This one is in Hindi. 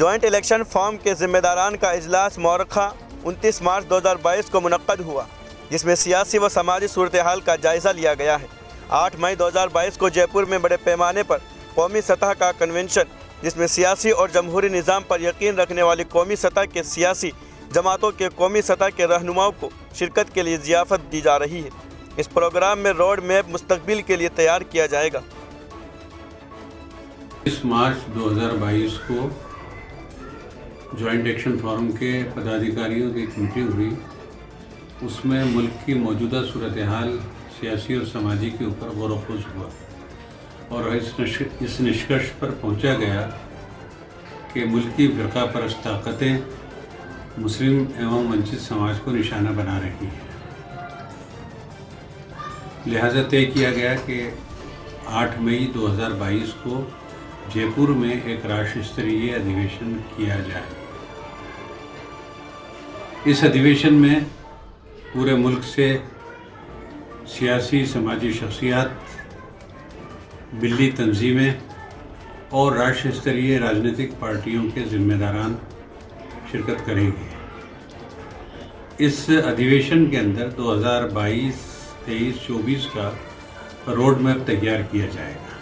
जॉइंट इलेक्शन फॉर्म के जिम्मेदारान का इजलास मौरखा 29 मार्च 2022 को मुनक्कद हुआ, जिसमें सियासी व समाजी सूरत हाल का जायज़ा लिया गया है। 8 मई 2022 को जयपुर में बड़े पैमाने पर कौमी सतह का कन्वेंशन, जिसमें सियासी और जमहूरी निज़ाम पर यकीन रखने वाली कौमी सतह के सियासी जमातों के कौमी सतह के रहनुमाओं को शिरकत के लिए ज़ियाफ़त दी जा रही है। इस प्रोग्राम में रोड मैप मुस्तकबिल के लिए तैयार किया जाएगा। 20 मार्च 2022 को जॉइंट एक्शन फोरम के पदाधिकारियों की एक मीटिंग हुई। उसमें मुल्क की मौजूदा सूरत हाल सियासी और समाजी के ऊपर गौर-व-फ़िक्र हुआ और इस निष्कर्ष पर पहुंचा गया कि मुल्की फ़िरका परस्त ताकतें मुस्लिम एवं वंचित समाज को निशाना बना रही हैं। लिहाजा तय किया गया कि 8 मई 2022 को जयपुर में एक राष्ट्र स्तरीय अधिवेशन किया जाए। इस अधिवेशन में पूरे मुल्क से सियासी समाजी शख्सियात, मिली तंजीमें और राष्ट्र स्तरीय राजनीतिक पार्टियों के जिम्मेदारान शिरकत करेंगे। इस अधिवेशन के अंदर 2022, 23, 24 का रोड मैप तैयार किया जाएगा।